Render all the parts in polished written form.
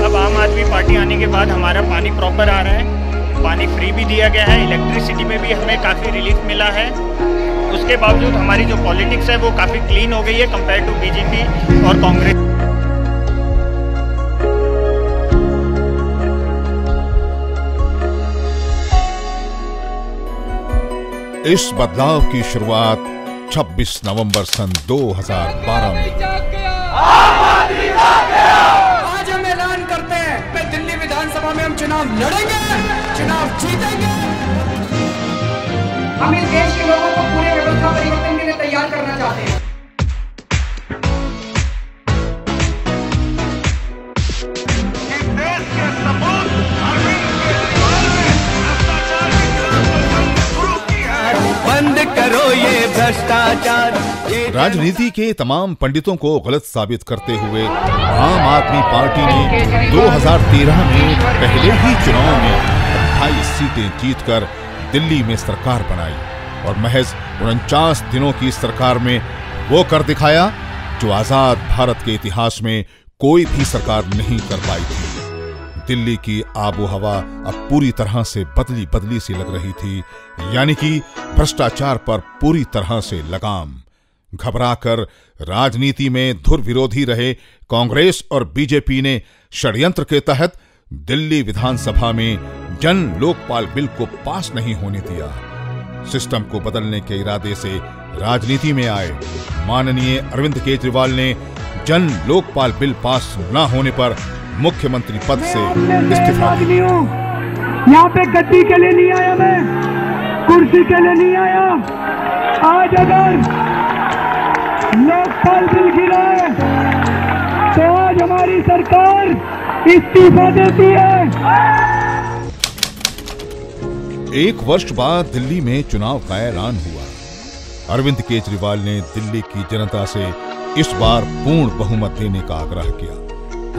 अब आम आदमी पार्टी आने के बाद हमारा पानी प्रॉपर आ रहा है, पानी फ्री भी दिया गया है, इलेक्ट्रिसिटी में भी हमें काफ़ी रिलीफ मिला है। उसके बावजूद हमारी जो पॉलिटिक्स है वो काफ़ी क्लीन हो गई है कंपेयर टू बीजेपी और कांग्रेस। इस बदलाव की शुरुआत 26 नवंबर सन 2012 में। आज हम ऐलान करते हैं कि दिल्ली विधानसभा में हम चुनाव लड़ेंगे, चुनाव जीतेंगे। हम इस देश के लोगों को पूरे व्यवस्था परिवर्तन के लिए तैयार करना चाहते हैं। बंद करो ये भ्रष्टाचार। राजनीति के तमाम पंडितों को गलत साबित करते हुए आम आदमी पार्टी ने 2013 में पहले ही चुनाव में 28 सीटें जीतकर दिल्ली में सरकार बनाई और महज 49 दिनों की सरकार में वो कर दिखाया जो आजाद भारत के इतिहास में कोई भी सरकार नहीं कर पाई थी। दिल्ली की आबो हवा अब पूरी तरह से बदली बदली सी लग रही थी, यानी कि भ्रष्टाचार पर पूरी तरह से लगाम। घबराकर राजनीति में धुर विरोधी रहे कांग्रेस और बीजेपी ने षड्यंत्र के तहत दिल्ली विधानसभा में जन लोकपाल बिल को पास नहीं होने दिया। सिस्टम को बदलने के इरादे से राजनीति में आए माननीय अरविंद केजरीवाल ने जन लोकपाल बिल पास न होने पर मुख्यमंत्री पद से इस्तीफा दिया। यहाँ पे गद्दी के लिए नहीं आया, मैं कुर्सी के लिए नहीं आया। आज अगर लोकपाल बिल गिरा है तो आज हमारी सरकार इस्तीफा देती है। एक वर्ष बाद दिल्ली में चुनाव का ऐलान हुआ। अरविंद केजरीवाल ने दिल्ली की जनता से इस बार पूर्ण बहुमत देने का आग्रह किया।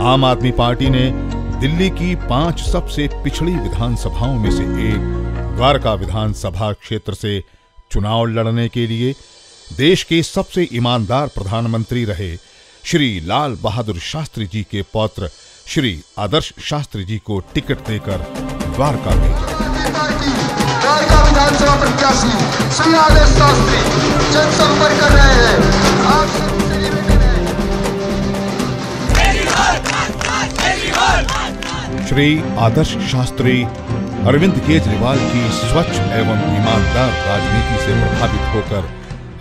आम आदमी पार्टी ने दिल्ली की 5 सबसे पिछड़ी विधानसभाओं में से एक द्वारका विधानसभा क्षेत्र से चुनाव लड़ने के लिए देश के सबसे ईमानदार प्रधानमंत्री रहे श्री लाल बहादुर शास्त्री जी के पौत्र श्री आदर्श शास्त्री जी को टिकट देकर द्वारका भेजा। द्वारका विधानसभा प्रत्याशी श्री आदर्श शास्त्री जनसंपर्क कर रहे हैं। श्री आदर्श शास्त्री अरविंद केजरीवाल की स्वच्छ एवं ईमानदार राजनीति से प्रभावित होकर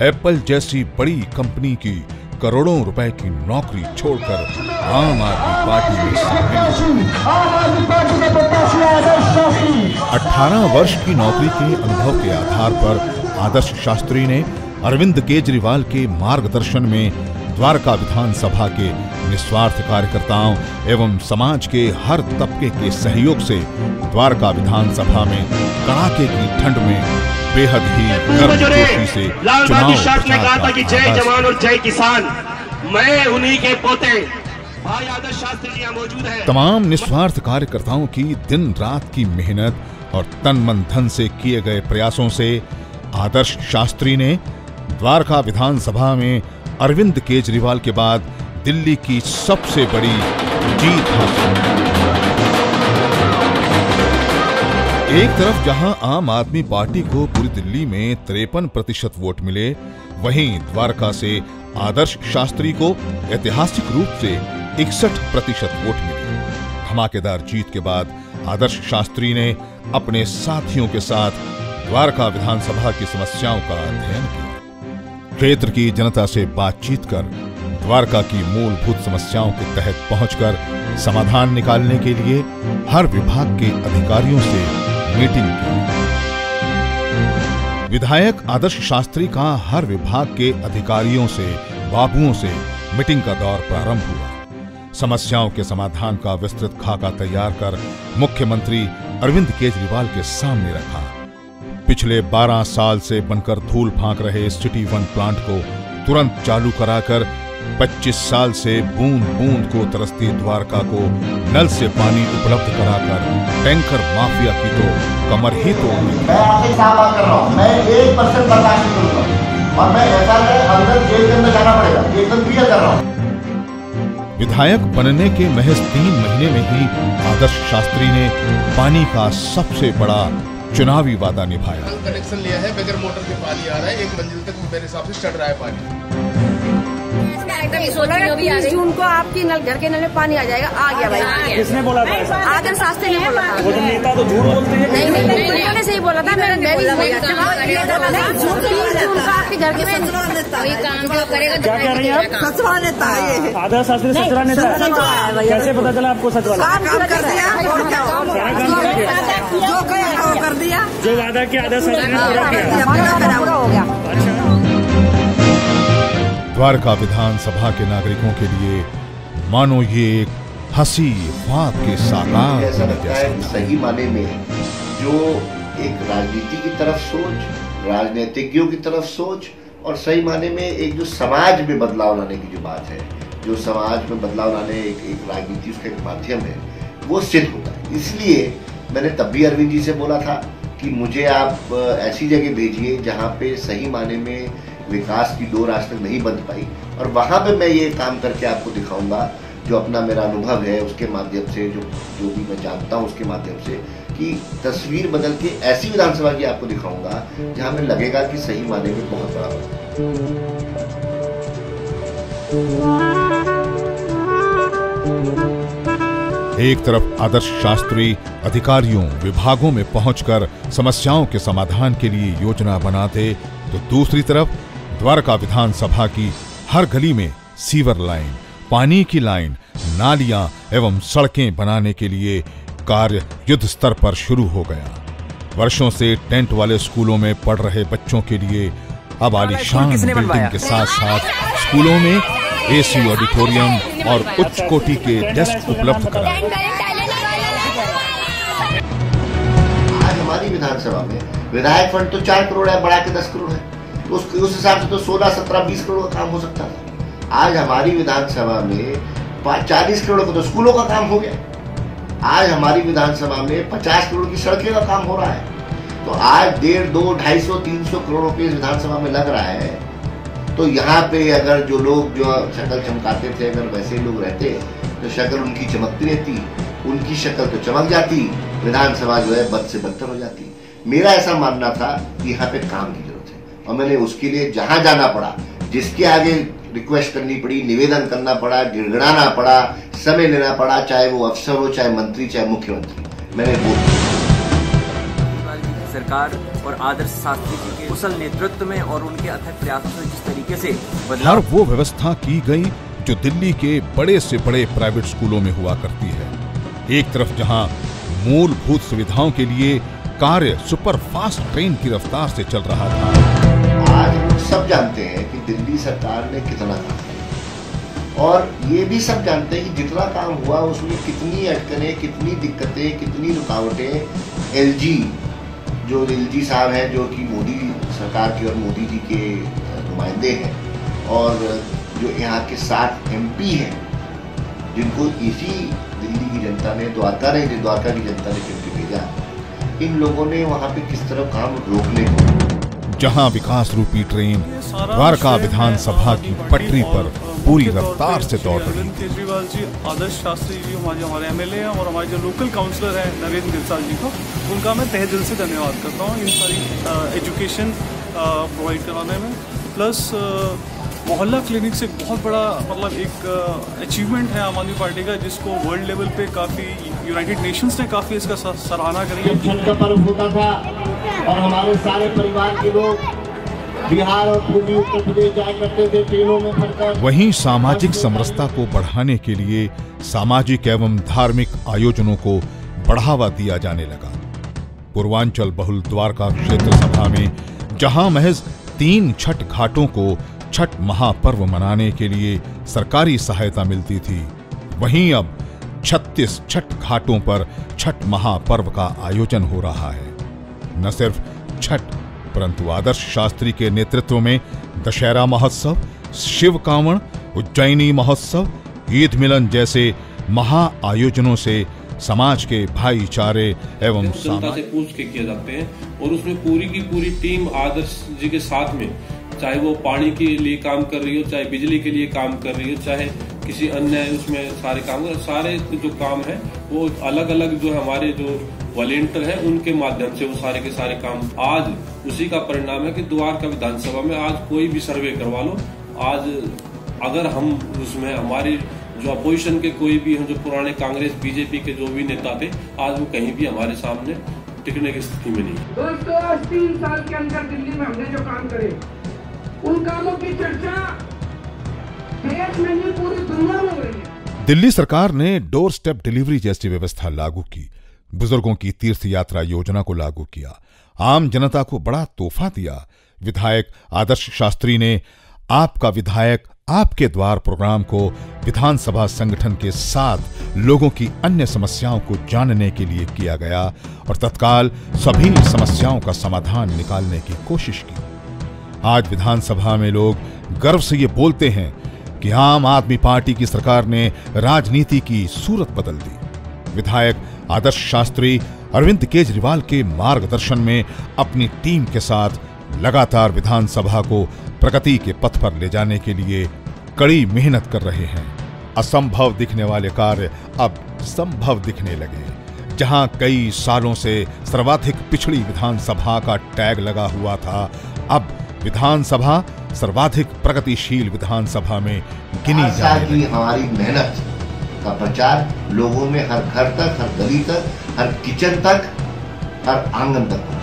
एप्पल जैसी बड़ी कंपनी की करोड़ों रुपए की नौकरी छोड़कर आम आदमी पार्टी में शामिल। 18 वर्ष की नौकरी के अनुभव के आधार पर आदर्श शास्त्री ने अरविंद केजरीवाल के मार्गदर्शन में द्वारका विधानसभा के निस्वार्थ कार्यकर्ताओं एवं समाज के हर तबके के सहयोग से द्वारका विधानसभा में कड़ाके की ठंड में बेहद ही गर्मजोशी से लाल बहादुर शास्त्री ने कहा था कि जय जवान और जय किसान, मैं उन्हीं के पोते भाई आदर्श शास्त्री जी मौजूद हैं। तमाम निस्वार्थ कार्यकर्ताओं की दिन रात की मेहनत और तन मन धन से किए गए प्रयासों से आदर्श शास्त्री ने द्वारका विधानसभा में अरविंद केजरीवाल के बाद दिल्ली की सबसे बड़ी जीत हासिल। एक तरफ जहां आम आदमी पार्टी को पूरी दिल्ली में 53% वोट मिले, वहीं द्वारका से आदर्श शास्त्री को ऐतिहासिक रूप से 61% वोट मिले। धमाकेदार जीत के बाद आदर्श शास्त्री ने अपने साथियों के साथ द्वारका विधानसभा की समस्याओं का अध्ययन किया। क्षेत्र की जनता से बातचीत कर द्वारका की मूलभूत समस्याओं के तहत पहुंचकर समाधान निकालने के लिए हर विभाग के अधिकारियों से मीटिंग की। विधायक आदर्श शास्त्री का हर विभाग के अधिकारियों से, बाबुओं से मीटिंग का दौर प्रारंभ हुआ। समस्याओं के समाधान का विस्तृत खाका तैयार कर मुख्यमंत्री अरविंद केजरीवाल के सामने रखा। पिछले 12 साल से बनकर धूल फांक रहे सिटी 1 प्लांट को तुरंत चालू कराकर 25 साल से बूंद बूंद को तरसती द्वारका को नल से पानी उपलब्ध कराकर टैंकर माफिया की तो कमर ही तोड़ दी। मैं आपसे बात कर रहा हूँ, मैं 1% बर्दाश्त नहीं करूंगा और मैं ऐसा अंदर जेल के अंदर जाना पड़ेगा, एकदम क्लियर कर रहा हूँ। विधायक बनने के महज 3 महीने में ही आदर्श शास्त्री ने पानी का सबसे बड़ा चुनावी वादा निभाया। कनेक्शन लिया है, बगैर मोटर के पानी आ रहा है, 1 मंजिल तक मेरे हिसाब से चढ़ रहा है पानी। 30 जून को आपकी नल घर के नल में पानी आ जाएगा। आ गया भाई। किसने बोला था? आदर्श शास्त्री ने बोला था। वो तो नेता तो झूठ बोलते हैं। नहीं, उन्होंने सही बोला था। मैं भी 30 जून को आपके घर के काम करेगा। क्या कह रही हैं आप? सचवा नेता है। आदर्श शास्त्री सचवा नेता है। कैसे पता चला आपको सचवा? काम कर दिया, जो कर दिया, जो वादा किया आदर्श शास्त्री ने पूरा किया। अच्छा। द्वारका विधानसभा के नागरिकों के लिए मानो ये एक हंसी ख्वाब के साकार ऐसा होने लगता है कि सही माने में जो एक राजनीति की तरफ सोच, राजनीतिज्ञों की तरफ सोच और सही माने में एक जो समाज में बदलाव लाने की जो बात है, जो समाज में बदलाव लाने एक राजनीति उसका एक माध्यम है, वो सिद्ध होता है। इसलिए मैंने तब भी अरविंद जी से बोला था कि मुझे आप ऐसी जगह भेजिए जहाँ पे सही माने में विकास की डोर आज तक नहीं बंध पाई, और वहां पे मैं ये काम करके आपको दिखाऊंगा जो अपना मेरा अनुभव है उसके माध्यम से, जो भी मैं जानता हूँ उसके माध्यम से, कि तस्वीर बदल के ऐसी विधानसभा की आपको दिखाऊंगा जहां में लगेगा कि सही माने में बहुत बड़ा है। एक तरफ आदर्श शास्त्री अधिकारियों विभागों में पहुंचकर समस्याओं के समाधान के लिए योजना बनाते, तो दूसरी तरफ द्वारका विधानसभा की हर गली में सीवर लाइन, पानी की लाइन, नालियां एवं सड़कें बनाने के लिए कार्य युद्ध स्तर पर शुरू हो गया। वर्षों से टेंट वाले स्कूलों में पढ़ रहे बच्चों के लिए अब आलीशान बिल्डिंग के साथ साथ स्कूलों में एसी ऑडिटोरियम और उच्च कोटि के डेस्क उपलब्ध कराए। आज हमारी विधानसभा में विधायक फंड तो 4 करोड़ है, बढ़ा के 10 करोड़ है। उस हिसाब से तो 16, 17, 20 करोड़ का काम हो सकता था। आज हमारी विधानसभा में 40 करोड़ का तो स्कूलों का काम हो गया। आज हमारी विधानसभा में 50 करोड़ की सड़कें का काम हो रहा है। तो आज 1.5, 2, 250, 300 करोड़ रुपए इस विधानसभा में लग रहा है। तो यहाँ पे अगर जो लोग जो शक्ल चमकाते थे, अगर वैसे लोग रहते तो शक्ल उनकी चमकती रहती, उनकी शक्ल तो चमक जाती, विधानसभा जो है बद से बदतर हो जाती। मेरा ऐसा मानना था कि यहाँ पे काम की जरूरत है, और मैंने उसके लिए जहां जाना पड़ा, जिसके आगे रिक्वेस्ट करनी पड़ी, निवेदन करना पड़ा, गिड़गिड़ाना पड़ा, समय लेना पड़ा, चाहे वो अफसर हो, चाहे मंत्री, चाहे मुख्यमंत्री, मैंने वो सरकार और आदर्श शास्त्री जी के कुशल नेतृत्व में और उनके अथक प्रयासों से जिस तरीके से बदलाव, हर वो व्यवस्था की गई जो दिल्ली के बड़े से बड़े प्राइवेट स्कूलों में हुआ करती है। एक तरफ जहां मूलभूत सुविधाओं के लिए कार्य सुपर फास्ट ट्रेन की रफ्तार से चल रहा था। आज लोग सब जानते हैं कि दिल्ली सरकार ने कितना काम किया, और ये भी सब जानते हैं कि जितना काम हुआ उसमें कितनी अटकनें, कितनी दिक्कतें, कितनी रुकावटें एलजी जो एलजी साहब हैं, जो कि मोदी सरकार के और मोदी जी के नुमाइंदे हैं, और जो यहाँ के 7 MP हैं, जिनको इसी दिल्ली की जनता ने, द्वारका की जनता ने चुन के भेजा, इन लोगों ने वहाँ पे किस तरह काम रोकने को, जहाँ विकास रूपी ट्रेन द्वारका विधानसभा की पटरी पर पूरी रफ्तार से दौड़ रही। केजरीवाल जी, आदर्श शास्त्री जी, हमारे MLA हैं, और हमारे जो लोकल काउंसलर हैं नरेंद्र गिरसाल जी को, उनका मैं तहे दिल से धन्यवाद करता हूँ इन सारी एजुकेशन प्रोवाइड कराने में। प्लस मोहल्ला क्लिनिक से बहुत बड़ा मतलब एक अचीवमेंट है आम आदमी पार्टी का, जिसको वर्ल्ड लेवल पे काफ़ी यूनाइटेड नेशंस ने काफ़ी इसका सराहना करी है। छठ का पर्व होता था और हमारे सारे परिवार के लोग बिहार और पूर्वी उत्तर प्रदेश जाया करते थे ट्रेनों में भरकर। वहीं सामाजिक समरसता को बढ़ाने के लिए सामाजिक एवं धार्मिक आयोजनों को बढ़ावा दिया जाने लगा। पूर्वांचल बहुल द्वारका क्षेत्र सभा में जहां महज 3 छठ घाटों को छठ महापर्व मनाने के लिए सरकारी सहायता मिलती थी, वहीं अब 36 छठ घाटों पर छठ महापर्व का आयोजन हो रहा है। न सिर्फ छठ, परंतु आदर्श शास्त्री के नेतृत्व में दशहरा महोत्सव, शिव कांवड़, उज्जैनी महोत्सव, ईद मिलन जैसे महा आयोजनों से समाज के भाईचारे एवं जनता से पूछ के किए जाते हैं, और उसमें पूरी की पूरी टीम आदर्श जी के साथ में, चाहे वो पानी के लिए काम कर रही हो, चाहे बिजली के लिए काम कर रही हो, चाहे किसी अन्य उसमें सारे काम, सारे जो काम है वो अलग अलग जो हमारे जो वॉलेंटियर है उनके माध्यम से वो सारे के सारे काम, आज उसी का परिणाम है कि द्वारका विधानसभा में आज कोई भी सर्वे करवा लो, आज अगर हम उसमें हमारी जो अपोजिशन के कोई भी हैं, जो पुराने कांग्रेस बीजेपी के जो भी नेता थे, आज वो कहीं भी हमारे सामने टिकने की स्थिति में नहीं। दोस्तों, आज 3 साल के अंदर दिल्ली में हमने जो काम करे, उन कामों की चर्चा देश में नहीं पूरी दुनिया में हो रही है। दिल्ली सरकार ने डोर स्टेप डिलीवरी जैसी व्यवस्था लागू की, बुजुर्गों की तीर्थ यात्रा योजना को लागू किया, आम जनता को बड़ा तोहफा दिया। विधायक आदर्श शास्त्री ने आपका विधायक आपके द्वार प्रोग्राम को विधानसभा संगठन के साथ लोगों की अन्य समस्याओं को जानने के लिए किया गया और तत्काल सभी समस्याओं का समाधान निकालने की कोशिश की। आज विधानसभा में लोग गर्व से ये बोलते हैं कि आम आदमी पार्टी की सरकार ने राजनीति की सूरत बदल दी। विधायक आदर्श शास्त्री अरविंद केजरीवाल के मार्गदर्शन में अपनी टीम के साथ लगातार विधानसभा को प्रगति के पथ पर ले जाने के लिए कड़ी मेहनत कर रहे हैं। असंभव दिखने वाले कार्य अब संभव दिखने लगे। जहां कई सालों से सर्वाधिक पिछड़ी विधानसभा का टैग लगा हुआ था, अब विधानसभा सर्वाधिक प्रगतिशील विधानसभा में गिनी जा रही है। हमारी मेहनत का प्रचार लोगों में हर घर तक, हर गली तक, हर किचन तक, हर आंगन तक